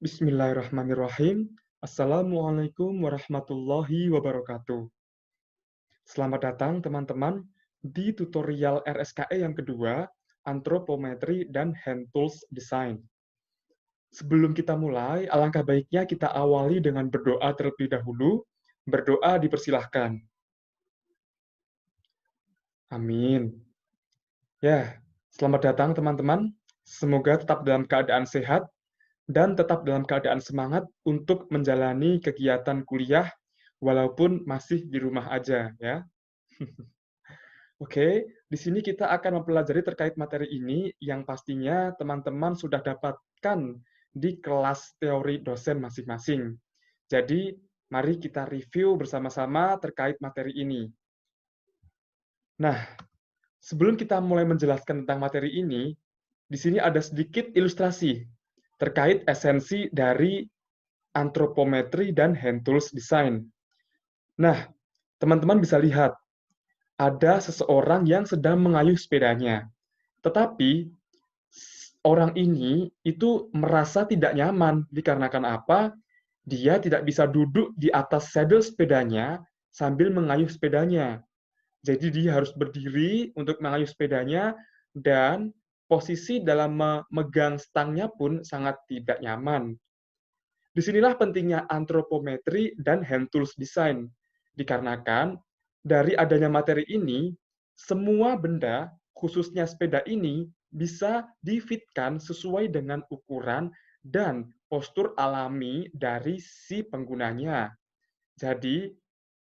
Bismillahirrahmanirrahim. Assalamualaikum warahmatullahi wabarakatuh. Selamat datang teman-teman di tutorial RSKE yang kedua, Anthropometry dan Hand Tools Design. Sebelum kita mulai, alangkah baiknya kita awali dengan berdoa terlebih dahulu. Berdoa dipersilahkan. Amin. Ya, selamat datang teman-teman. Semoga tetap dalam keadaan sehat dan tetap dalam keadaan semangat untuk menjalani kegiatan kuliah walaupun masih di rumah aja ya. Oke, di sini kita akan mempelajari terkait materi ini yang pastinya teman-teman sudah dapatkan di kelas teori dosen masing-masing. Jadi, mari kita review bersama-sama terkait materi ini. Nah, sebelum kita mulai menjelaskan tentang materi ini, di sini ada sedikit ilustrasi terkait esensi dari anthropometry dan hand tools design. Nah, teman-teman bisa lihat, ada seseorang yang sedang mengayuh sepedanya. Tetapi, orang ini itu merasa tidak nyaman. Dikarenakan apa? Dia tidak bisa duduk di atas saddle sepedanya sambil mengayuh sepedanya. Jadi dia harus berdiri untuk mengayuh sepedanya dan posisi dalam memegang stangnya pun sangat tidak nyaman. Disinilah pentingnya anthropometry dan hand tools design. Dikarenakan dari adanya materi ini, semua benda, khususnya sepeda ini, bisa difitkan sesuai dengan ukuran dan postur alami dari si penggunanya. Jadi,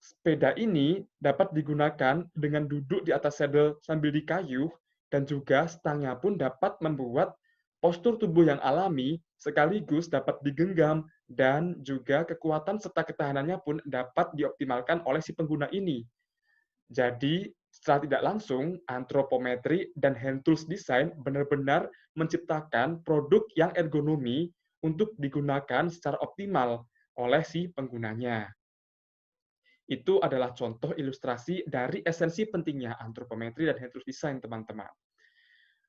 sepeda ini dapat digunakan dengan duduk di atas saddle sambil dikayuh, dan juga stangnya pun dapat membuat postur tubuh yang alami sekaligus dapat digenggam dan juga kekuatan serta ketahanannya pun dapat dioptimalkan oleh si pengguna ini. Jadi, secara tidak langsung, anthropometry dan hand tools design benar-benar menciptakan produk yang ergonomi untuk digunakan secara optimal oleh si penggunanya. Itu adalah contoh ilustrasi dari esensi pentingnya anthropometry dan hand tools design, teman-teman.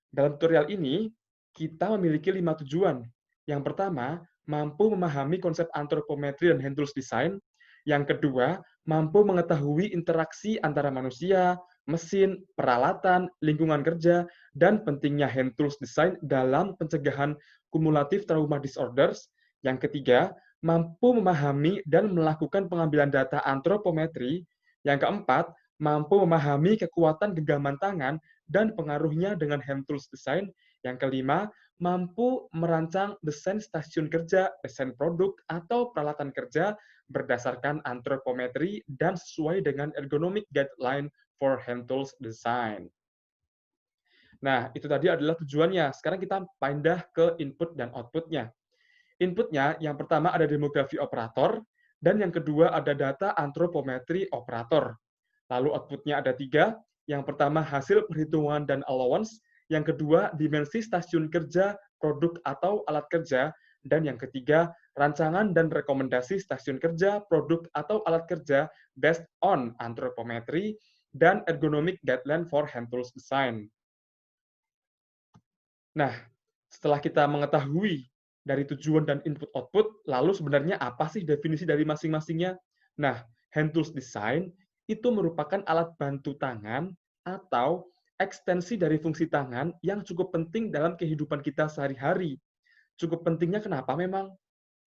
Dalam tutorial ini, kita memiliki 5 tujuan. Yang pertama, mampu memahami konsep anthropometry dan hand tools design. Yang kedua, mampu mengetahui interaksi antara manusia, mesin, peralatan, lingkungan kerja, dan pentingnya hand tools design dalam pencegahan kumulatif trauma disorders. Yang ketiga, mampu memahami dan melakukan pengambilan data anthropometry. Yang keempat, mampu memahami kekuatan genggaman tangan dan pengaruhnya dengan hand tools design. Yang kelima, mampu merancang desain stasiun kerja, desain produk, atau peralatan kerja berdasarkan anthropometry dan sesuai dengan ergonomic guideline for hand tools design. Nah, itu tadi adalah tujuannya. Sekarang kita pindah ke input dan output-nya. Inputnya, yang pertama ada demografi operator, dan yang kedua ada data anthropometry operator. Lalu outputnya ada 3, yang pertama hasil perhitungan dan allowance, yang kedua dimensi stasiun kerja, produk atau alat kerja, dan yang ketiga rancangan dan rekomendasi stasiun kerja, produk atau alat kerja based on anthropometry dan ergonomic guideline for hand tools design. Nah, setelah kita mengetahui dari tujuan dan input-output, lalu sebenarnya apa sih definisi dari masing-masingnya? Nah, hand tools design itu merupakan alat bantu tangan atau ekstensi dari fungsi tangan yang cukup penting dalam kehidupan kita sehari-hari. Cukup pentingnya kenapa memang?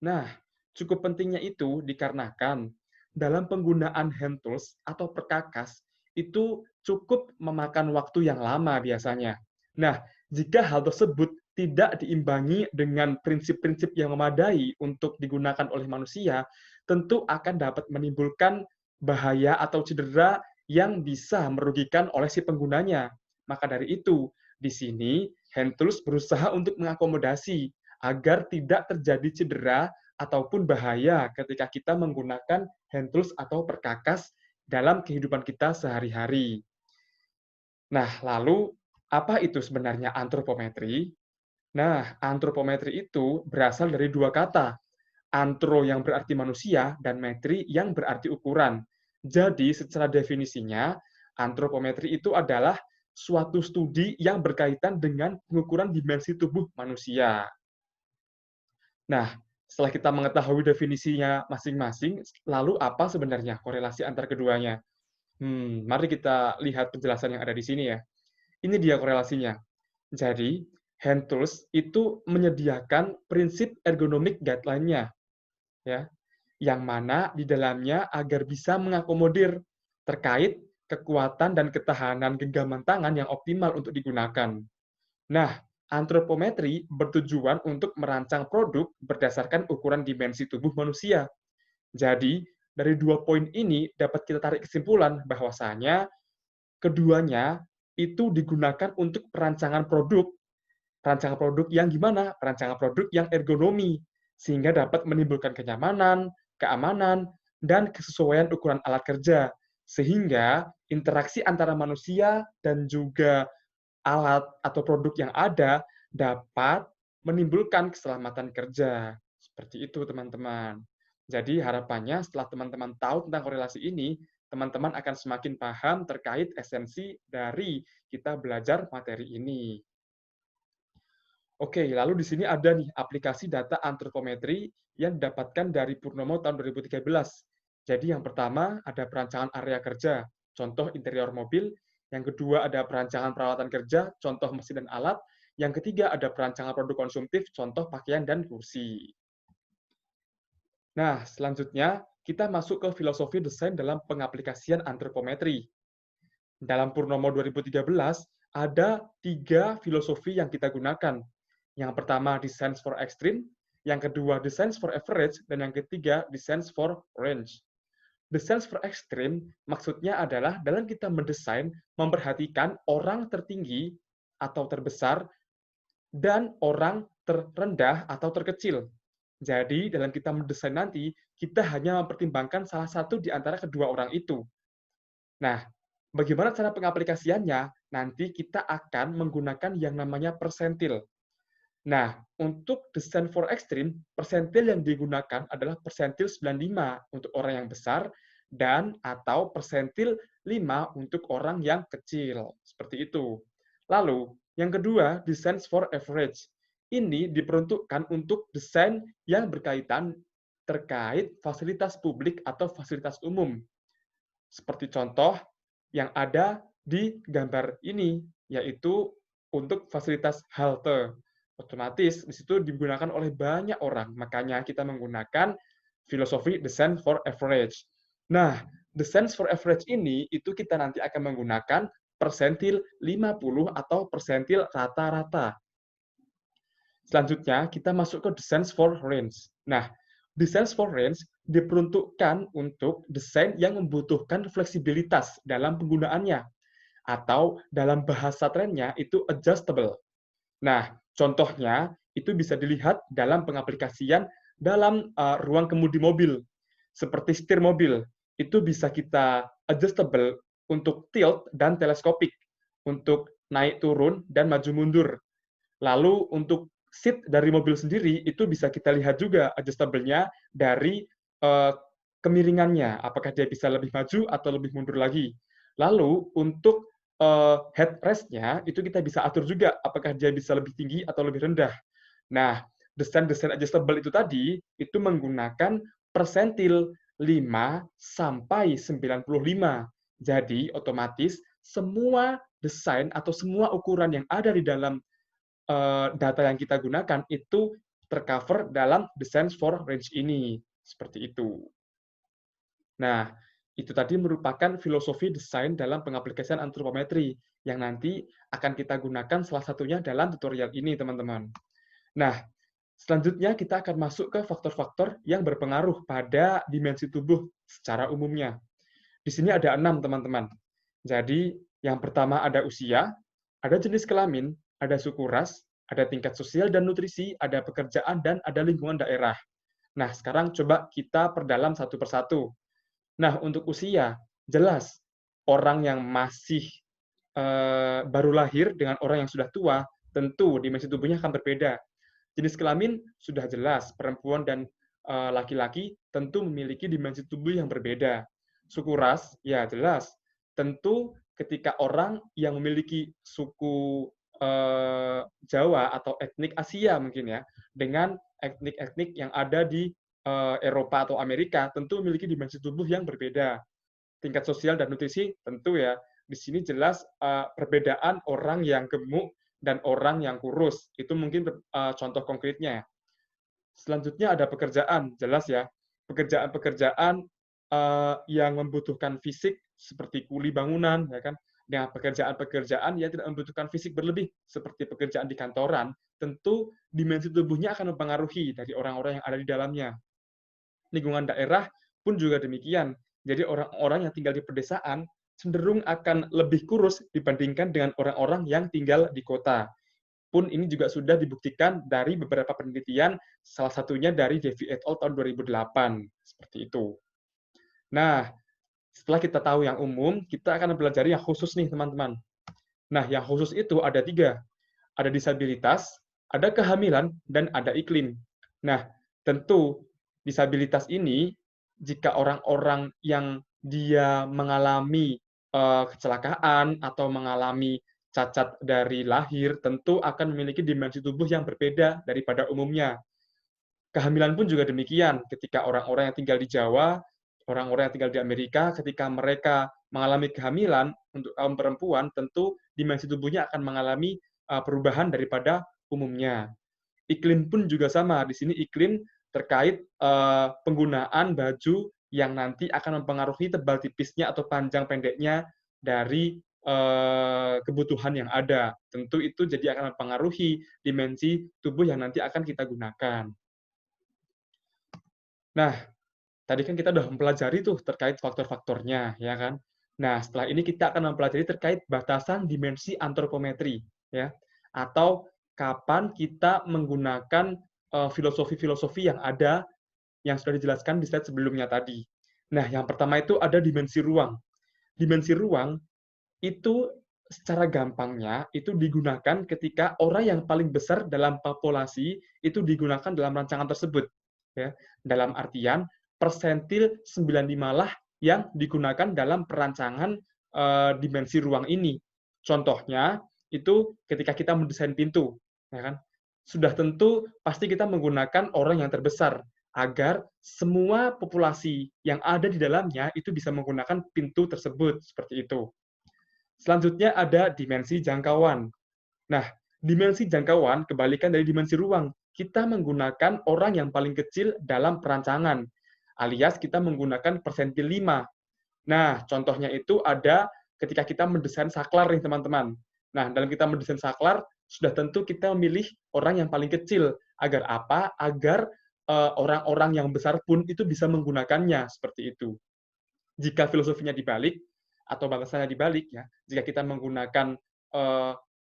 Nah, cukup pentingnya itu dikarenakan dalam penggunaan hand tools atau perkakas itu cukup memakan waktu yang lama biasanya. Nah, jika hal tersebut tidak diimbangi dengan prinsip-prinsip yang memadai untuk digunakan oleh manusia, tentu akan dapat menimbulkan bahaya atau cedera yang bisa merugikan oleh si penggunanya. Maka dari itu, di sini hand tools berusaha untuk mengakomodasi agar tidak terjadi cedera ataupun bahaya ketika kita menggunakan hand tools atau perkakas dalam kehidupan kita sehari-hari. Nah, lalu apa itu sebenarnya anthropometry? Nah, anthropometry itu berasal dari dua kata, anthro yang berarti manusia dan metri yang berarti ukuran. Jadi, secara definisinya, anthropometry itu adalah suatu studi yang berkaitan dengan pengukuran dimensi tubuh manusia. Nah, Setelah kita mengetahui definisinya masing-masing, lalu apa sebenarnya korelasi antar keduanya? Mari kita lihat penjelasan yang ada di sini ya. Ini dia korelasinya. Jadi, hand tools itu menyediakan prinsip ergonomik guideline-nya, ya, yang mana di dalamnya agar bisa mengakomodir terkait kekuatan dan ketahanan genggaman tangan yang optimal untuk digunakan. Nah, antropometri bertujuan untuk merancang produk berdasarkan ukuran dimensi tubuh manusia. Jadi, dari dua poin ini dapat kita tarik kesimpulan bahwasanya keduanya itu digunakan untuk perancangan produk yang gimana? Perancangan produk yang ergonomi, sehingga dapat menimbulkan kenyamanan, keamanan, dan kesesuaian ukuran alat kerja, sehingga interaksi antara manusia dan juga alat atau produk yang ada dapat menimbulkan keselamatan kerja. Seperti itu, teman-teman. Jadi harapannya setelah teman-teman tahu tentang korelasi ini, teman-teman akan semakin paham terkait esensi dari kita belajar materi ini. Oke, lalu di sini ada nih aplikasi data antropometri yang didapatkan dari Purnomo tahun 2013. Jadi yang pertama ada perancangan area kerja, contoh interior mobil. Yang kedua ada perancangan peralatan kerja, contoh mesin dan alat. Yang ketiga ada perancangan produk konsumtif, contoh pakaian dan kursi. Nah, selanjutnya kita masuk ke filosofi desain dalam pengaplikasian antropometri. Dalam Purnomo 2013, ada 3 filosofi yang kita gunakan. Yang pertama, Design for Extreme, yang kedua, Design for Average, dan yang ketiga, Design for Range. Design for Extreme maksudnya adalah dalam kita mendesain, memperhatikan orang tertinggi atau terbesar dan orang terendah atau terkecil. Jadi, dalam kita mendesain nanti, kita hanya mempertimbangkan salah satu di antara kedua orang itu. Nah, bagaimana cara pengaplikasiannya? Nanti kita akan menggunakan yang namanya persentil. Nah, untuk desain for extreme, persentil yang digunakan adalah persentil 95 untuk orang yang besar dan atau persentil 5 untuk orang yang kecil. Seperti itu. Lalu, yang kedua, desain for average. Ini diperuntukkan untuk desain yang berkaitan terkait fasilitas publik atau fasilitas umum. Seperti contoh yang ada di gambar ini, yaitu untuk fasilitas halte. Otomatis di situ digunakan oleh banyak orang, makanya kita menggunakan filosofi design for average. Nah, design for average ini itu kita nanti akan menggunakan persentil 50 atau persentil rata-rata. Selanjutnya, kita masuk ke design for range. Nah, design for range diperuntukkan untuk desain yang membutuhkan fleksibilitas dalam penggunaannya, atau dalam bahasa trennya itu adjustable. Nah, contohnya itu bisa dilihat dalam pengaplikasian dalam ruang kemudi mobil. Seperti setir mobil, itu bisa kita adjustable untuk tilt dan teleskopik, untuk naik turun dan maju mundur. Lalu untuk seat dari mobil sendiri itu bisa kita lihat juga adjustable-nya dari kemiringannya, apakah dia bisa lebih maju atau lebih mundur lagi. Lalu untuk headrest-nya itu kita bisa atur juga apakah dia bisa lebih tinggi atau lebih rendah. Nah, desain-desain adjustable itu tadi itu menggunakan persentil 5 sampai 95. Jadi otomatis semua desain atau semua ukuran yang ada di dalam data yang kita gunakan itu tercover dalam design for range ini. Seperti itu. Nah, itu tadi merupakan filosofi desain dalam pengaplikasian antropometri yang nanti akan kita gunakan salah satunya dalam tutorial ini, teman-teman. Nah, selanjutnya kita akan masuk ke faktor-faktor yang berpengaruh pada dimensi tubuh secara umumnya. Di sini ada 6, teman-teman. Jadi, yang pertama ada usia, ada jenis kelamin, ada suku ras, ada tingkat sosial dan nutrisi, ada pekerjaan, dan ada lingkungan daerah. Nah, sekarang coba kita perdalam satu persatu. Nah, untuk usia, jelas orang yang masih baru lahir dengan orang yang sudah tua, tentu dimensi tubuhnya akan berbeda. Jenis kelamin sudah jelas, perempuan dan laki-laki tentu memiliki dimensi tubuh yang berbeda. Suku ras, ya jelas, tentu ketika orang yang memiliki suku Jawa atau etnik Asia mungkin ya, dengan etnik-etnik yang ada di Eropa atau Amerika tentu memiliki dimensi tubuh yang berbeda. Tingkat sosial dan nutrisi tentu ya, di sini jelas perbedaan orang yang gemuk dan orang yang kurus. Itu mungkin contoh konkretnya. Selanjutnya ada pekerjaan, jelas ya. Pekerjaan-pekerjaan yang membutuhkan fisik seperti kuli bangunan, ya kan. Dengan pekerjaan-pekerjaan yang tidak membutuhkan fisik berlebih seperti pekerjaan di kantoran, tentu dimensi tubuhnya akan mempengaruhi dari orang-orang yang ada di dalamnya. Lingkungan daerah pun juga demikian. Jadi orang-orang yang tinggal di pedesaan cenderung akan lebih kurus dibandingkan dengan orang-orang yang tinggal di kota. Pun ini juga sudah dibuktikan dari beberapa penelitian, salah satunya dari Devi et al. Tahun 2008. Seperti itu. Nah, setelah kita tahu yang umum, kita akan mempelajari yang khusus nih, teman-teman. Nah, yang khusus itu ada 3. Ada disabilitas, ada kehamilan, dan ada iklim. Nah, tentu disabilitas ini, jika orang-orang yang dia mengalami kecelakaan atau mengalami cacat dari lahir, tentu akan memiliki dimensi tubuh yang berbeda daripada umumnya. Kehamilan pun juga demikian. Ketika orang-orang yang tinggal di Jawa, orang-orang yang tinggal di Amerika, ketika mereka mengalami kehamilan untuk kaum perempuan, tentu dimensi tubuhnya akan mengalami perubahan daripada umumnya. Iklim pun juga sama. Di sini iklim terkait penggunaan baju yang nanti akan mempengaruhi tebal tipisnya atau panjang pendeknya dari kebutuhan yang ada. Tentu itu jadi akan mempengaruhi dimensi tubuh yang nanti akan kita gunakan. Nah, tadi kan kita udah mempelajari tuh terkait faktor-faktornya, ya kan? Nah, setelah ini kita akan mempelajari terkait batasan dimensi antropometri, ya. Atau kapan kita menggunakan filosofi-filosofi yang ada yang sudah dijelaskan di slide sebelumnya tadi. Nah, yang pertama itu ada dimensi ruang. Dimensi ruang itu secara gampangnya itu digunakan ketika orang yang paling besar dalam populasi itu digunakan dalam rancangan tersebut. Ya. Dalam artian persentil 95 lah yang digunakan dalam perancangan dimensi ruang ini. Contohnya itu ketika kita mendesain pintu, ya kan? Sudah tentu pasti kita menggunakan orang yang terbesar agar semua populasi yang ada di dalamnya itu bisa menggunakan pintu tersebut seperti itu. Selanjutnya ada dimensi jangkauan. Nah, dimensi jangkauan kebalikan dari dimensi ruang. Kita menggunakan orang yang paling kecil dalam perancangan, alias kita menggunakan persentil 5. Nah, contohnya itu ada ketika kita mendesain saklar nih, teman-teman. Nah, dalam kita mendesain saklar, sudah tentu kita memilih orang yang paling kecil. Agar apa? Agar orang-orang yang besar pun itu bisa menggunakannya, seperti itu. Jika filosofinya dibalik, atau batasannya dibalik, ya, jika kita menggunakan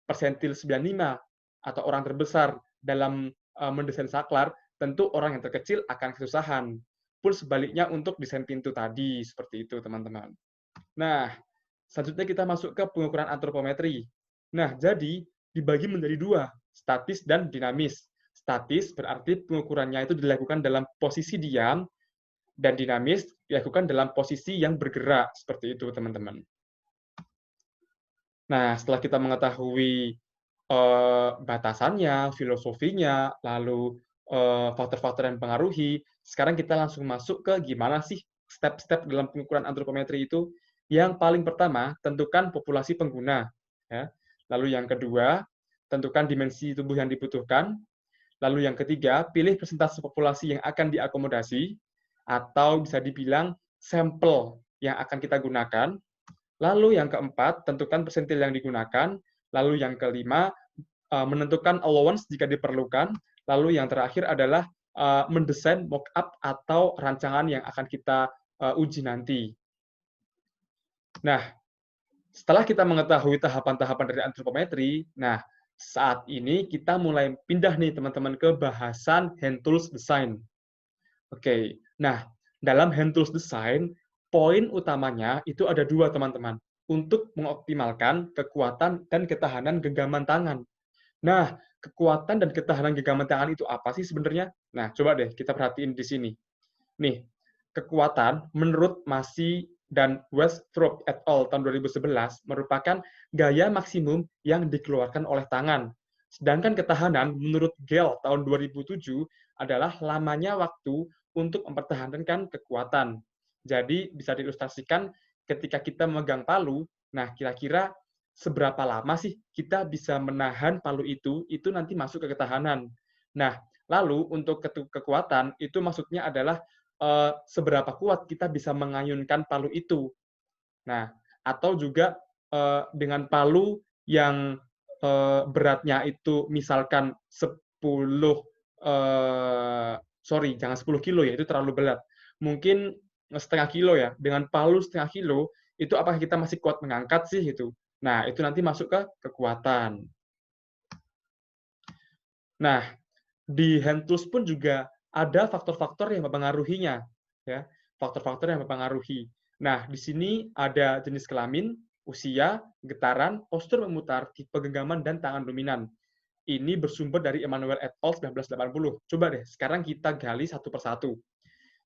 persentil 95 atau orang terbesar dalam mendesain saklar, tentu orang yang terkecil akan kesusahan. Pun sebaliknya untuk desain pintu tadi, seperti itu, teman-teman. Nah, selanjutnya kita masuk ke pengukuran antropometri. Nah, jadi dibagi menjadi 2, statis dan dinamis. Statis berarti pengukurannya itu dilakukan dalam posisi diam, dan dinamis dilakukan dalam posisi yang bergerak, seperti itu, teman-teman. Nah, setelah kita mengetahui batasannya, filosofinya, lalu faktor-faktor yang mempengaruhi, sekarang kita langsung masuk ke gimana sih step-step dalam pengukuran antropometri itu. Yang paling pertama, tentukan populasi pengguna. Ya. Lalu yang kedua, tentukan dimensi tubuh yang dibutuhkan. Lalu yang ketiga, pilih persentase populasi yang akan diakomodasi, atau bisa dibilang sampel yang akan kita gunakan. Lalu yang keempat, tentukan persentil yang digunakan. Lalu yang kelima, menentukan allowance jika diperlukan. Lalu yang terakhir adalah mendesain mock-up atau rancangan yang akan kita uji nanti. Nah, setelah kita mengetahui tahapan-tahapan dari antropometri, nah, saat ini kita mulai pindah nih teman-teman ke bahasan hand tools design. Oke, nah, dalam hand tools design, poin utamanya itu ada 2, teman-teman, untuk mengoptimalkan kekuatan dan ketahanan genggaman tangan. Nah, kekuatan dan ketahanan genggaman tangan itu apa sih sebenarnya? Nah, coba deh kita perhatiin di sini. Nih, kekuatan menurut Massey dan Westthrop et al. Tahun 2011 merupakan gaya maksimum yang dikeluarkan oleh tangan Sedangkan ketahanan menurut Gale tahun 2007 adalah lamanya waktu untuk mempertahankan kekuatan. Jadi bisa diilustrasikan ketika kita memegang palu, nah kira-kira seberapa lama sih kita bisa menahan palu itu nanti masuk ke ketahanan. Nah, lalu untuk kekuatan itu maksudnya adalah seberapa kuat kita bisa mengayunkan palu itu. Nah, atau juga dengan palu yang beratnya itu misalkan 10 sorry, jangan 10 kilo ya, itu terlalu berat. Mungkin setengah kilo ya, dengan palu setengah kilo, itu apakah kita masih kuat mengangkat sih itu? Nah, itu nanti masuk ke kekuatan. Nah, di hand tools pun juga ada faktor-faktor yang mempengaruhinya, ya, faktor-faktor yang mempengaruhi. Nah, di sini ada jenis kelamin, usia, getaran, postur memutar, tipe genggaman, dan tangan dominan. Ini bersumber dari Emmanuel et al. 1980. Coba deh, sekarang kita gali satu persatu.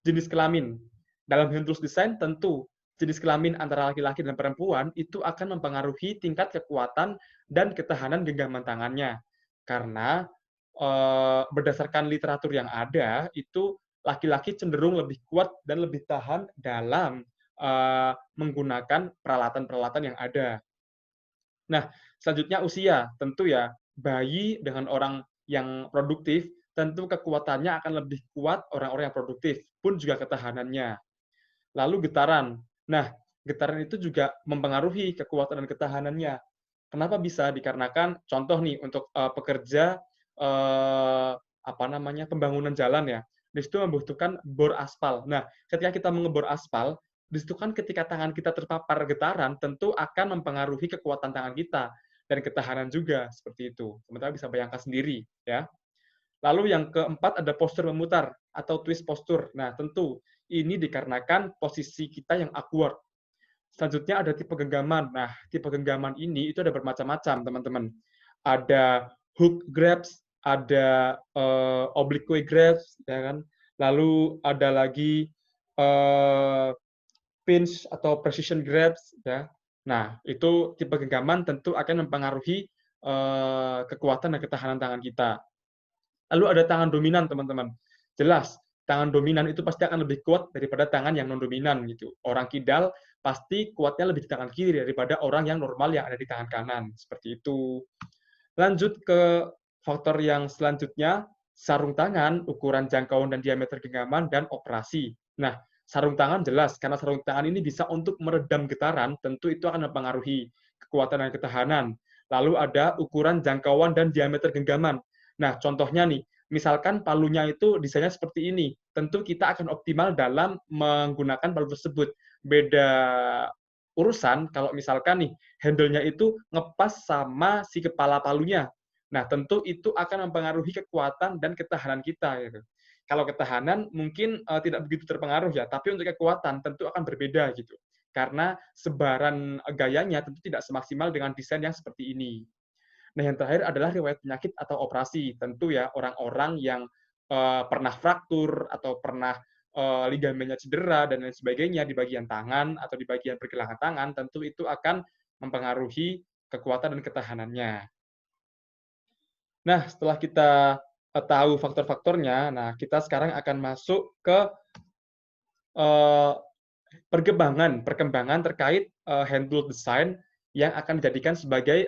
Jenis kelamin. Dalam hand tools design, tentu jenis kelamin antara laki-laki dan perempuan itu akan mempengaruhi tingkat kekuatan dan ketahanan genggaman tangannya. Karena berdasarkan literatur yang ada, itu laki-laki cenderung lebih kuat dan lebih tahan dalam menggunakan peralatan-peralatan yang ada. Nah, selanjutnya usia. Tentu ya, bayi dengan orang yang produktif, tentu kekuatannya akan lebih kuat orang-orang yang produktif, pun juga ketahanannya. Lalu getaran. Nah, getaran itu juga mempengaruhi kekuatan dan ketahanannya. Kenapa bisa? Dikarenakan contoh nih untuk pekerja apa namanya pembangunan jalan ya. Di situ membutuhkan bor aspal. Nah, ketika kita mengebor aspal, di situ kan ketika tangan kita terpapar getaran, tentu akan mempengaruhi kekuatan tangan kita dan ketahanan juga seperti itu. Sementara bisa bayangkan sendiri ya. Lalu yang keempat ada postur memutar atau twist postur. Nah, tentu ini dikarenakan posisi kita yang awkward. Selanjutnya ada tipe genggaman. Nah, tipe genggaman ini itu ada bermacam-macam, teman-teman. Ada hook grabs, ada oblique grabs, ya kan? Lalu ada lagi pinch atau precision grabs, ya. Nah, itu tipe genggaman tentu akan mempengaruhi kekuatan dan ketahanan tangan kita. Lalu ada tangan dominan, teman-teman. Jelas, tangan dominan itu pasti akan lebih kuat daripada tangan yang non-dominan gitu. Orang kidal pasti kuatnya lebih di tangan kiri daripada orang yang normal yang ada di tangan kanan. Seperti itu. Lanjut ke faktor yang selanjutnya, sarung tangan, ukuran jangkauan dan diameter genggaman, dan operasi. Nah, sarung tangan jelas, karena sarung tangan ini bisa untuk meredam getaran, tentu itu akan mempengaruhi kekuatan dan ketahanan. Lalu ada ukuran jangkauan dan diameter genggaman. Nah, contohnya nih, misalkan palunya itu desainnya seperti ini, tentu kita akan optimal dalam menggunakan palu tersebut. Beda urusan kalau misalkan nih handle-nya itu ngepas sama si kepala palunya. Nah, tentu itu akan mempengaruhi kekuatan dan ketahanan kita gitu. Kalau ketahanan mungkin tidak begitu terpengaruh ya, tapi untuk kekuatan tentu akan berbeda gitu. Karena sebaran gayanya tentu tidak semaksimal dengan desain yang seperti ini. Nah, yang terakhir adalah riwayat penyakit atau operasi. Tentu ya, orang-orang yang pernah fraktur atau pernah ligamennya cedera dan lain sebagainya di bagian tangan atau di bagian pergelangan tangan, tentu itu akan mempengaruhi kekuatan dan ketahanannya. Nah, setelah kita tahu faktor-faktornya, nah kita sekarang akan masuk ke perkembangan terkait hand tool design yang akan dijadikan sebagai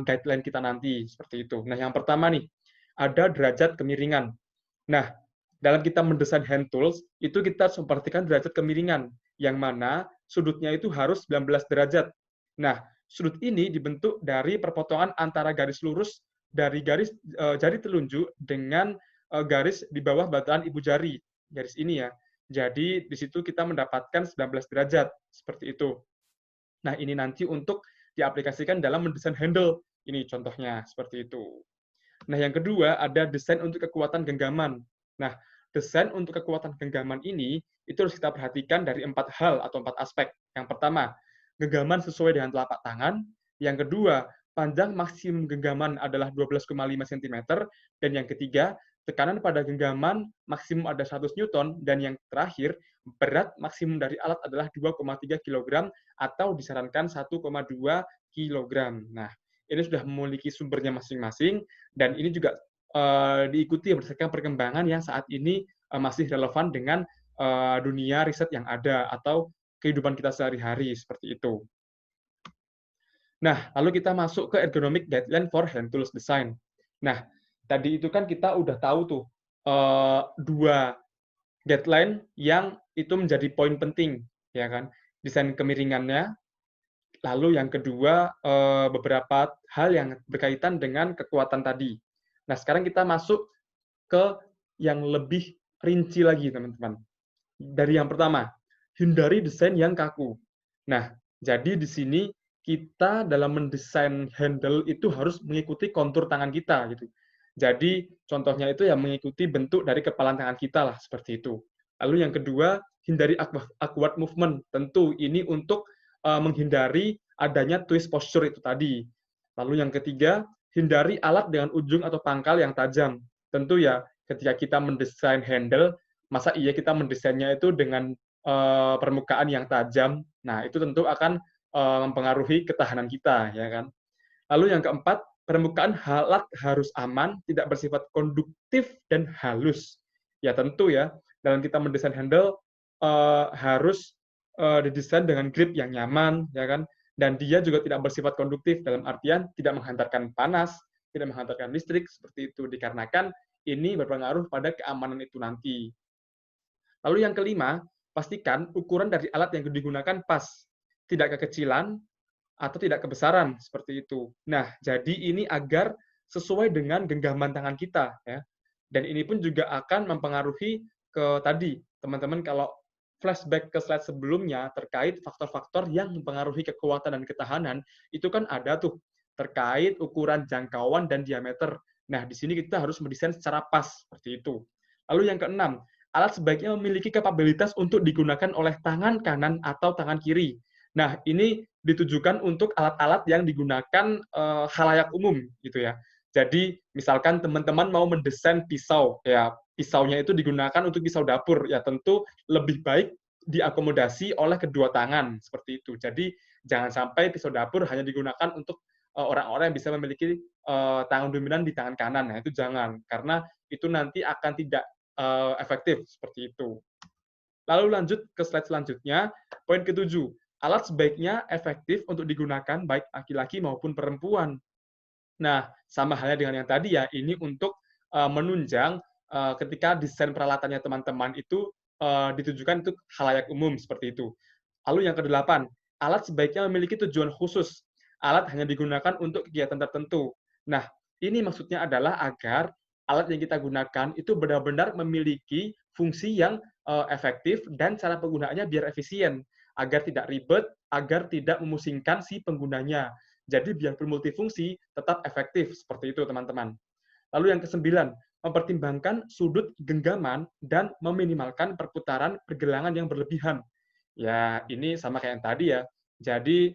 guideline kita nanti seperti itu. Nah, yang pertama nih ada derajat kemiringan. Nah, dalam kita mendesain hand tools itu kita harus memperhatikan derajat kemiringan yang mana sudutnya itu harus 19 derajat. Nah, sudut ini dibentuk dari perpotongan antara garis lurus dari garis jari telunjuk dengan garis di bawah batasan ibu jari. Garis ini ya. Jadi di situ kita mendapatkan 19 derajat seperti itu. Nah, ini nanti untuk diaplikasikan dalam mendesain handle. Ini contohnya seperti itu. Nah, yang kedua ada desain untuk kekuatan genggaman. Nah, desain untuk kekuatan genggaman ini itu harus kita perhatikan dari 4 hal atau 4 aspek. Yang pertama, genggaman sesuai dengan telapak tangan. Yang kedua, panjang maksimum genggaman adalah 12,5 cm. Dan yang ketiga, tekanan pada genggaman maksimum ada 100 Newton. Dan yang terakhir, berat maksimum dari alat adalah 2,3 kg atau disarankan 1,2 kg. Nah, ini sudah memiliki sumbernya masing-masing, dan ini juga diikuti berdasarkan perkembangan yang saat ini masih relevan dengan dunia riset yang ada atau kehidupan kita sehari-hari seperti itu. Nah, lalu kita masuk ke ergonomic guideline for hand tools design. Nah, tadi itu kan kita udah tahu tuh dua guideline yang itu menjadi poin penting, ya kan? Desain kemiringannya, lalu yang kedua beberapa hal yang berkaitan dengan kekuatan tadi. Nah, sekarang kita masuk ke yang lebih rinci lagi, teman-teman. Dari yang pertama, hindari desain yang kaku. Nah, jadi di sini kita dalam mendesain handle itu harus mengikuti kontur tangan kita gitu. Jadi contohnya itu ya mengikuti bentuk dari kepalan tangan kita lah seperti itu. Lalu yang kedua, hindari awkward movement. Tentu ini untuk menghindari adanya twist posture itu tadi. Lalu yang ketiga, hindari alat dengan ujung atau pangkal yang tajam. Tentu ya ketika kita mendesain handle, masa iya kita mendesainnya itu dengan permukaan yang tajam. Nah, itu tentu akan mempengaruhi ketahanan kita, ya kan? Lalu yang keempat, permukaan alat harus aman, tidak bersifat konduktif dan halus. Ya tentu ya, dalam kita mendesain handle harus didesain dengan grip yang nyaman, ya kan? Dan dia juga tidak bersifat konduktif dalam artian tidak menghantarkan panas, tidak menghantarkan listrik seperti itu dikarenakan ini berpengaruh pada keamanan itu nanti. Lalu yang kelima, pastikan ukuran dari alat yang digunakan pas, tidak kekecilan atau tidak kebesaran seperti itu. Nah, jadi ini agar sesuai dengan genggaman tangan kita ya. Dan ini pun juga akan mempengaruhi ke tadi, teman-teman kalau flashback ke slide sebelumnya terkait faktor-faktor yang mempengaruhi kekuatan dan ketahanan, itu kan ada tuh terkait ukuran jangkauan dan diameter. Nah, di sini kita harus mendesain secara pas seperti itu. Lalu yang keenam, alat sebaiknya memiliki kapabilitas untuk digunakan oleh tangan kanan atau tangan kiri. Nah, ini ditujukan untuk alat-alat yang digunakan khalayak umum gitu ya. Jadi misalkan teman-teman mau mendesain pisau, ya pisaunya itu digunakan untuk pisau dapur, ya tentu lebih baik diakomodasi oleh kedua tangan seperti itu. Jadi jangan sampai pisau dapur hanya digunakan untuk orang-orang yang bisa memiliki tangan dominan di tangan kanan. Nah, itu jangan karena itu nanti akan tidak efektif seperti itu. Lalu lanjut ke slide selanjutnya, poin ketujuh. Alat sebaiknya efektif untuk digunakan baik laki-laki maupun perempuan. Nah, sama halnya dengan yang tadi ya, ini untuk menunjang ketika desain peralatannya teman-teman itu ditujukan untuk khalayak umum seperti itu. Lalu yang kedelapan, alat sebaiknya memiliki tujuan khusus. Alat hanya digunakan untuk kegiatan tertentu. Nah, ini maksudnya adalah agar alat yang kita gunakan itu benar-benar memiliki fungsi yang efektif dan cara penggunaannya biar efisien, agar tidak ribet, agar tidak memusingkan si penggunanya. Jadi biar multifungsi tetap efektif seperti itu teman-teman. Lalu yang kesembilan, mempertimbangkan sudut genggaman dan meminimalkan perputaran pergelangan yang berlebihan. Ya, ini sama kayak yang tadi ya. Jadi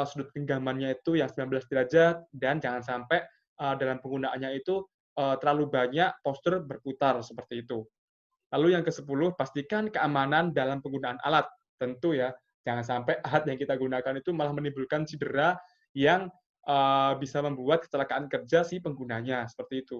sudut genggamannya itu yang 19 derajat dan jangan sampai dalam penggunaannya itu terlalu banyak postur berputar seperti itu. Lalu yang ke-10, pastikan keamanan dalam penggunaan alat. Tentu ya, jangan sampai alat yang kita gunakan itu malah menimbulkan cedera yang bisa membuat kecelakaan kerja si penggunanya, seperti itu.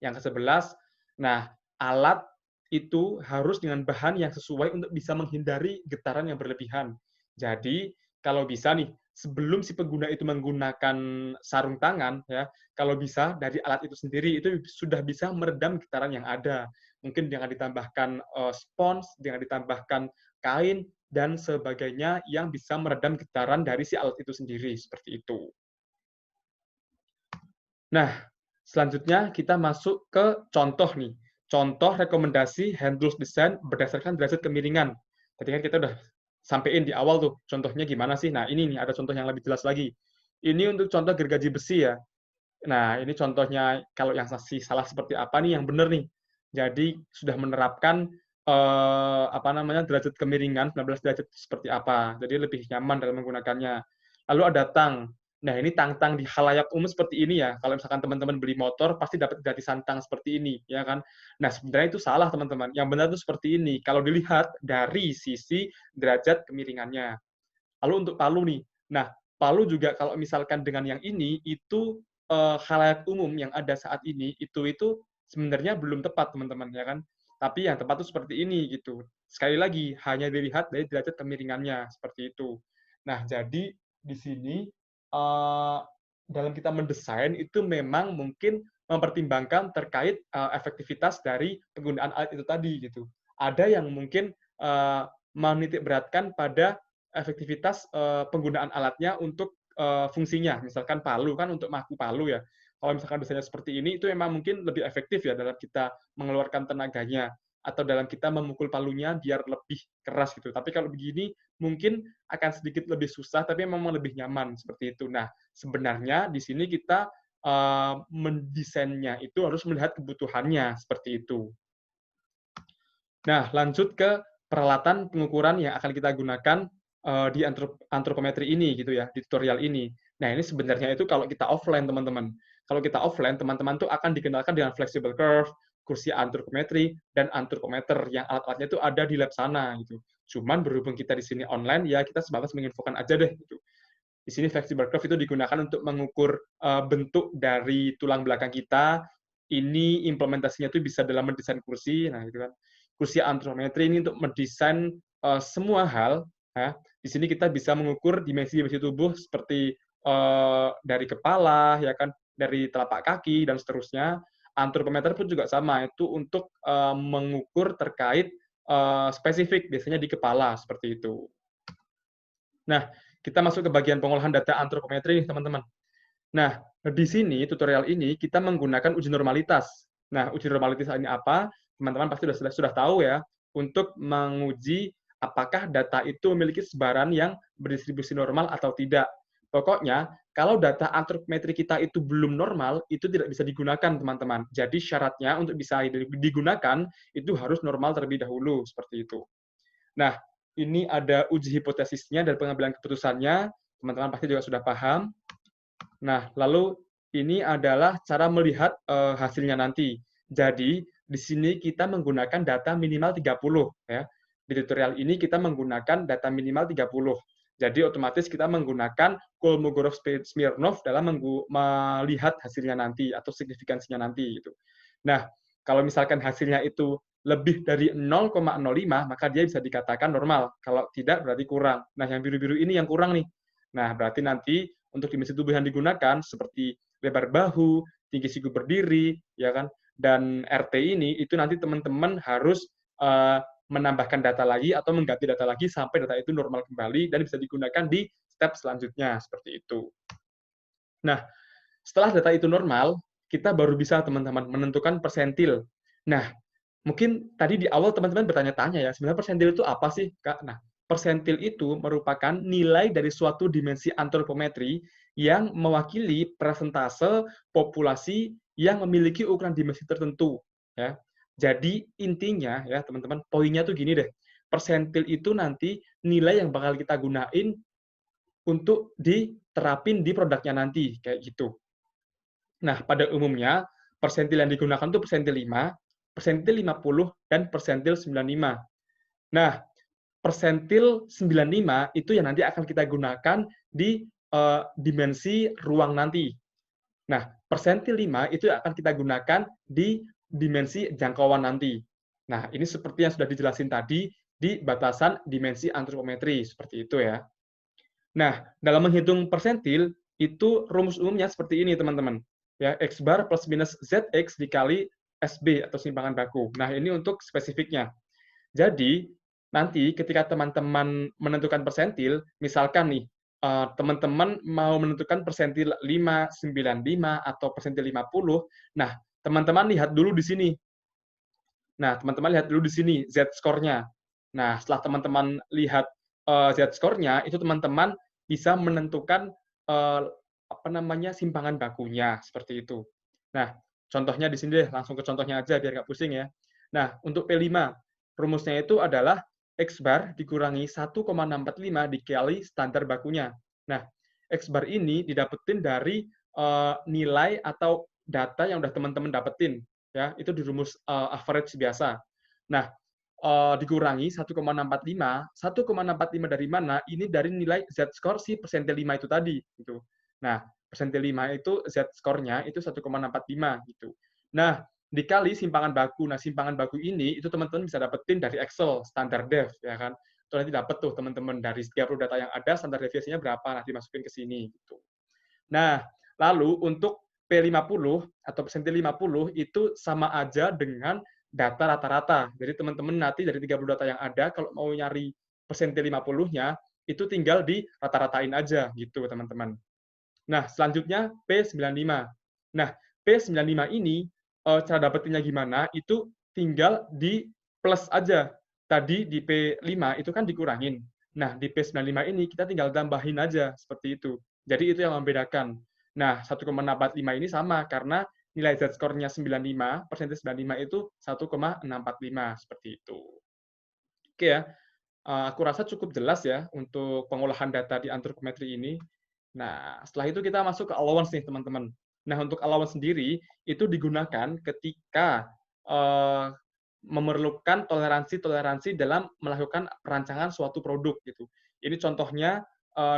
Yang ke-11, nah alat itu harus dengan bahan yang sesuai untuk bisa menghindari getaran yang berlebihan. Jadi, kalau bisa nih, sebelum si pengguna itu menggunakan sarung tangan, ya, kalau bisa dari alat itu sendiri itu sudah bisa meredam getaran yang ada. Mungkin dengan ditambahkan spons, dengan ditambahkan kain, dan sebagainya yang bisa meredam getaran dari si alat itu sendiri, seperti itu. Nah, selanjutnya kita masuk ke contoh nih. Contoh rekomendasi hand tools design berdasarkan derajat kemiringan. Tadi kan kita udah sampein di awal tuh, contohnya gimana sih? Nah, ini nih ada contoh yang lebih jelas lagi. Ini untuk contoh gergaji besi ya. Nah, ini contohnya kalau yang masih salah seperti apa nih yang benar nih. Jadi sudah menerapkan apa namanya derajat kemiringan 19 derajat seperti apa. Jadi lebih nyaman dalam menggunakannya. Lalu ada tang. Nah, ini tang-tang di khalayak umum seperti ini ya. Kalau misalkan teman-teman beli motor, pasti dapat gratisan tang seperti ini, ya kan? Nah, sebenarnya itu salah, teman-teman. Yang benar itu seperti ini. Kalau dilihat dari sisi derajat kemiringannya. Lalu untuk palu nih. Nah, Lalu juga kalau misalkan dengan yang ini, itu khalayak umum yang ada saat ini, itu sebenarnya belum tepat, teman-teman, ya kan? Tapi yang tepat itu seperti ini, gitu. Sekali lagi, hanya dilihat dari derajat kemiringannya, seperti itu. Nah, jadi di sini, dalam kita mendesain, itu memang mungkin mempertimbangkan terkait efektivitas dari penggunaan alat itu tadi, gitu. Ada yang mungkin menitik beratkan pada efektivitas penggunaan alatnya untuk fungsinya. Misalkan palu kan untuk maku palu ya. Kalau misalkan desainnya seperti ini, itu memang mungkin lebih efektif ya dalam kita mengeluarkan tenaganya atau dalam kita memukul palunya biar lebih keras gitu. Tapi kalau begini mungkin akan sedikit lebih susah, tapi memang lebih nyaman seperti itu. Nah, sebenarnya di sini kita mendesainnya itu harus melihat kebutuhannya seperti itu. Nah, lanjut ke peralatan pengukuran yang akan kita gunakan di antropometri ini gitu ya, di tutorial ini. Nah, ini sebenarnya itu kalau kita offline, teman-teman. Kalau kita offline, teman-teman tuh akan dikenalkan dengan flexible curve, kursi antropometri, dan antropometer yang alat-alatnya itu ada di lab sana gitu. Cuman berhubung kita di sini online, ya kita sebatas menginfokan aja deh gitu. Di sini flexible curve itu digunakan untuk mengukur bentuk dari tulang belakang kita. Ini implementasinya itu bisa dalam mendesain kursi, nah gitu kan. Kursi antropometri ini untuk mendesain semua hal. Ya. Di sini kita bisa mengukur dimensi-dimensi tubuh seperti dari kepala, ya kan, dari telapak kaki dan seterusnya. Antropometer pun juga sama, itu untuk mengukur terkait spesifik, biasanya di kepala seperti itu. Nah, kita masuk ke bagian pengolahan data antropometri nih, teman-teman. Nah, di sini tutorial ini kita menggunakan uji normalitas. Nah, uji normalitas ini apa? Teman-teman pasti sudah tahu ya, untuk menguji apakah data itu memiliki sebaran yang berdistribusi normal atau tidak. Pokoknya, kalau data antropometri kita itu belum normal, itu tidak bisa digunakan, teman-teman. Jadi syaratnya untuk bisa digunakan, itu harus normal terlebih dahulu, seperti itu. Nah, ini ada uji hipotesisnya dan pengambilan keputusannya, teman-teman pasti juga sudah paham. Nah, lalu ini adalah cara melihat hasilnya nanti. Jadi, di sini kita menggunakan data minimal 30 ya. Di tutorial ini kita menggunakan data minimal 30. Jadi otomatis kita menggunakan Kolmogorov-Smirnov dalam melihat hasilnya nanti atau signifikansinya nanti gitu. Nah, kalau misalkan hasilnya itu lebih dari 0,05 maka dia bisa dikatakan normal. Kalau tidak berarti kurang. Nah, yang biru-biru ini yang kurang nih. Nah, berarti nanti untuk dimensi tubuh yang digunakan seperti lebar bahu, tinggi siku berdiri, ya kan, dan RT ini itu nanti teman-teman harus menambahkan data lagi atau mengganti data lagi sampai data itu normal kembali dan bisa digunakan di step selanjutnya seperti itu. Nah, setelah data itu normal, kita baru bisa teman-teman menentukan persentil. Nah, mungkin tadi di awal teman-teman bertanya-tanya ya, sebenarnya persentil itu apa sih, Kak? Nah, persentil itu merupakan nilai dari suatu dimensi antropometri yang mewakili persentase populasi yang memiliki ukuran dimensi tertentu, ya. Jadi intinya ya, teman-teman, poinnya tuh gini deh. Persentil itu nanti nilai yang bakal kita gunain untuk diterapin di produknya nanti, kayak gitu. Nah, pada umumnya persentil yang digunakan itu persentil 5, persentil 50, dan persentil 95. Nah, persentil 95 itu yang nanti akan kita gunakan di dimensi ruang nanti. Nah, persentil 5 itu akan kita gunakan di dimensi jangkauan nanti. Nah, ini seperti yang sudah dijelasin tadi di batasan dimensi antropometri, seperti itu ya. Nah, dalam menghitung persentil, itu rumus umumnya seperti ini, teman-teman. Ya, X bar plus minus ZX dikali SB atau simpangan baku. Nah, ini untuk spesifiknya. Jadi, nanti ketika teman-teman menentukan persentil, misalkan nih, teman-teman mau menentukan persentil 595 atau persentil 50, nah, teman-teman lihat dulu di sini. Nah, teman-teman lihat dulu di sini Z-score-nya. Nah, setelah teman-teman lihat Z-score-nya, itu teman-teman bisa menentukan apa namanya simpangan bakunya seperti itu. Nah, contohnya di sini deh, langsung ke contohnya aja biar nggak pusing ya. Nah, untuk P5, rumusnya itu adalah X bar dikurangi 1,645 dikali standar bakunya. Nah, X bar ini didapetin dari nilai atau data yang udah teman-teman dapetin, ya itu di rumus average biasa. Nah, dikurangi 1,645, 1,645 dari mana? Ini dari nilai Z-score si persentil 5 itu tadi, gitu. Nah, persentil 5 itu Z-score-nya itu 1,645 gitu. Nah, dikali simpangan baku. Nah, simpangan baku ini itu teman-teman bisa dapetin dari Excel standar dev ya kan. Itu nanti dapat tuh teman-teman dari 30 data yang ada standar deviasinya berapa, nanti masukin ke sini gitu. Nah, lalu untuk P50 atau persentil 50 itu sama aja dengan data rata-rata. Jadi teman-teman nanti dari 30 data yang ada, kalau mau nyari persentil 50-nya, itu tinggal di rata-ratain aja gitu teman-teman. Nah, selanjutnya P95. Nah, P95 ini cara dapetinnya gimana? Itu tinggal di plus aja. Tadi di P5 itu kan dikurangin. Nah, di P95 ini kita tinggal tambahin aja seperti itu. Jadi itu yang membedakan. Nah, 1,645 ini sama karena nilai Z-score-nya 95, persentil 95 itu 1,645 seperti itu. Oke ya, aku rasa cukup jelas ya untuk pengolahan data di antropometri ini. Nah, setelah itu kita masuk ke allowance nih, teman-teman. Nah, untuk allowance sendiri, itu digunakan ketika memerlukan toleransi-toleransi dalam melakukan perancangan suatu produk, gitu. Ini contohnya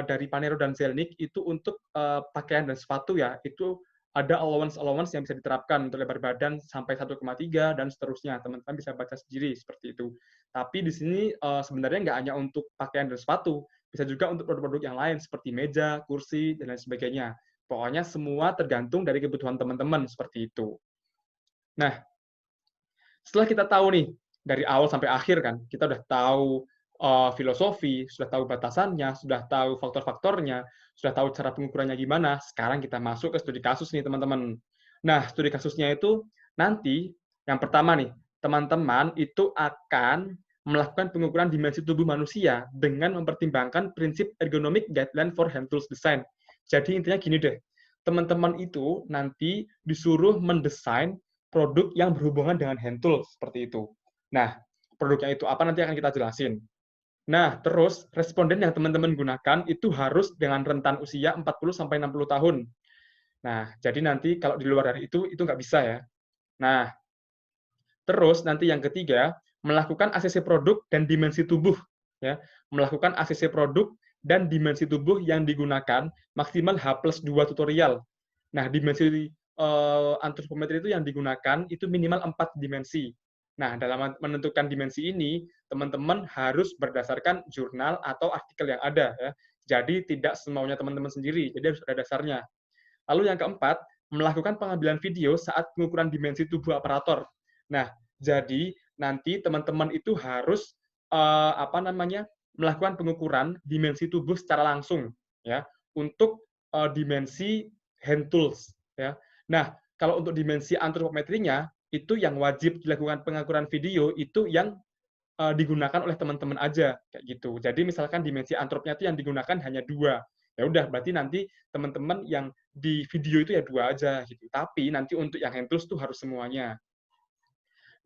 dari Panero dan Zelnick itu untuk pakaian dan sepatu ya, itu ada allowance-allowance yang bisa diterapkan untuk lebar badan sampai 1,3 dan seterusnya. Teman-teman bisa baca sendiri seperti itu. Tapi di sini sebenarnya nggak hanya untuk pakaian dan sepatu, bisa juga untuk produk-produk yang lain seperti meja, kursi, dan lain sebagainya. Pokoknya semua tergantung dari kebutuhan teman-teman seperti itu. Nah, setelah kita tahu nih dari awal sampai akhir kan, kita udah tahu filosofi, sudah tahu batasannya, sudah tahu faktor-faktornya, sudah tahu cara pengukurannya gimana. Sekarang kita masuk ke studi kasus nih teman-teman. Nah, studi kasusnya itu nanti yang pertama nih, teman-teman itu akan melakukan pengukuran dimensi tubuh manusia dengan mempertimbangkan prinsip ergonomic guideline for hand tools design. Jadi intinya gini deh, teman-teman itu nanti disuruh mendesain produk yang berhubungan dengan hand tool seperti itu. Nah, produknya itu apa nanti akan kita jelasin. Nah, terus responden yang teman-teman gunakan itu harus dengan rentan usia 40 sampai 60 tahun. Nah, jadi nanti kalau di luar dari itu nggak bisa ya. Nah, terus nanti yang ketiga, melakukan ACC produk dan dimensi tubuh. Ya, melakukan ACC produk dan dimensi tubuh yang digunakan maksimal H+2 tutorial. Nah, dimensi antropometri itu yang digunakan itu minimal 4 dimensi. Nah, dalam menentukan dimensi ini, teman-teman harus berdasarkan jurnal atau artikel yang ada. Ya. Jadi, tidak semaunya teman-teman sendiri, jadi harus ada dasarnya. Lalu yang keempat, melakukan pengambilan video saat pengukuran dimensi tubuh aparatur. Nah, jadi nanti teman-teman itu harus melakukan pengukuran dimensi tubuh secara langsung ya untuk dimensi hand tools ya. Nah, kalau untuk dimensi antropometrinya itu yang wajib dilakukan pengukuran video itu yang digunakan oleh teman-teman aja kayak gitu. Jadi misalkan dimensi antropnya itu yang digunakan hanya 2. Ya udah berarti nanti teman-teman yang di video itu ya 2 aja gitu. Tapi nanti untuk yang hand tools tuh harus semuanya.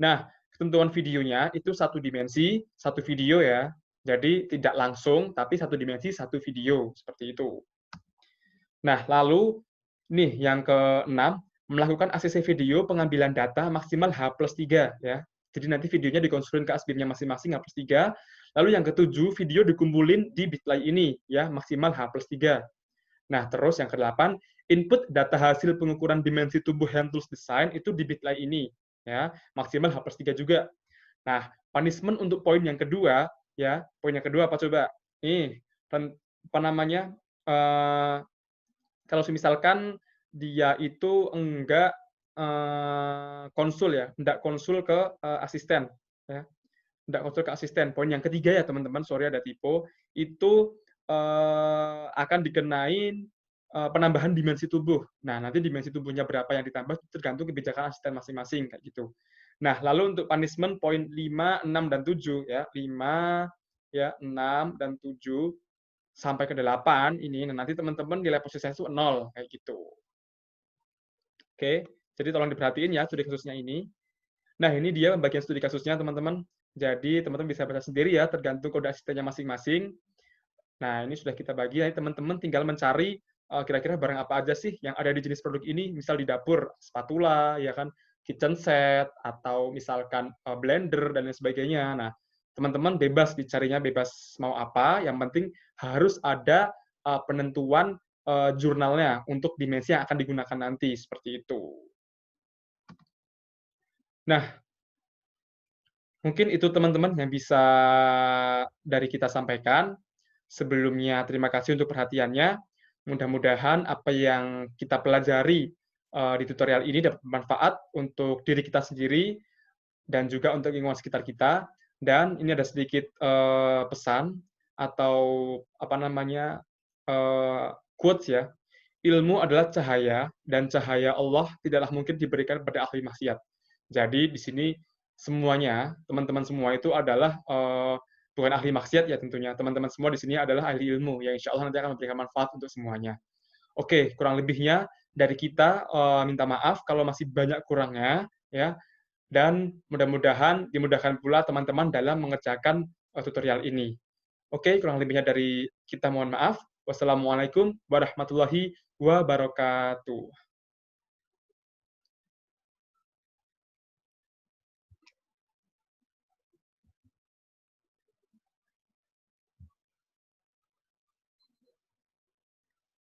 Nah, ketentuan videonya itu satu dimensi, satu video ya. Jadi tidak langsung, tapi satu dimensi, satu video. Seperti itu. Nah, lalu nih yang ke-6, melakukan ACC video pengambilan data maksimal H+3 ya. Jadi nanti videonya dikonstruksikan ke ASBIM-nya masing-masing H+3. Lalu yang ke-7, video dikumpulin di Bitly ini ya, maksimal H+3. Nah, terus yang ke-8, input data hasil pengukuran dimensi tubuh hand tools design itu di Bitly ini ya, maksimal H+3 juga. Nah, punishment untuk poin yang kedua ya, poin yang kedua apa coba? Nih, apa namanya? Kalau misalkan dia itu enggak konsul ya, enggak konsul ke asisten ya. Enggak konsul ke asisten. Poin yang ketiga ya teman-teman, sorry ada typo, itu akan dikenain penambahan dimensi tubuh. Nah, nanti dimensi tubuhnya berapa yang ditambah tergantung kebijakan asisten masing-masing kayak gitu. Nah, lalu untuk punishment poin 5, 6 dan 7 ya. 5 ya, 6 dan 7 sampai ke 8 ini nanti teman-teman nilai posisinya itu 0 kayak gitu. Oke, jadi tolong diperhatiin ya studi kasusnya ini. Nah, ini dia bagian studi kasusnya teman-teman. Jadi teman-teman bisa baca sendiri ya tergantung kode asistennya masing-masing. Nah, ini sudah kita bagi, nanti teman-teman tinggal mencari kira-kira barang apa aja sih yang ada di jenis produk ini, misal di dapur, spatula, ya kan, kitchen set atau misalkan blender dan lain sebagainya. Nah, teman-teman bebas dicarinya, bebas mau apa, yang penting harus ada penentuan jurnalnya untuk dimensi yang akan digunakan nanti, seperti itu. Nah, mungkin itu teman-teman yang bisa dari kita sampaikan. Sebelumnya terima kasih untuk perhatiannya. Mudah-mudahan apa yang kita pelajari di tutorial ini dapat bermanfaat untuk diri kita sendiri dan juga untuk lingkungan sekitar kita. Dan ini ada sedikit pesan atau apa namanya quotes ya. Ilmu adalah cahaya dan cahaya Allah tidaklah mungkin diberikan kepada ahli maksiat. Jadi di sini semuanya, teman-teman semua itu adalah bukan ahli maksiat ya tentunya. Teman-teman semua di sini adalah ahli ilmu yang insya Allah nanti akan memberikan manfaat untuk semuanya. Oke, kurang lebihnya dari kita minta maaf kalau masih banyak kurangnya ya, dan mudah-mudahan dimudahkan pula teman-teman dalam mengerjakan tutorial ini. Oke, kurang lebihnya dari kita mohon maaf. Wassalamualaikum warahmatullahi wabarakatuh.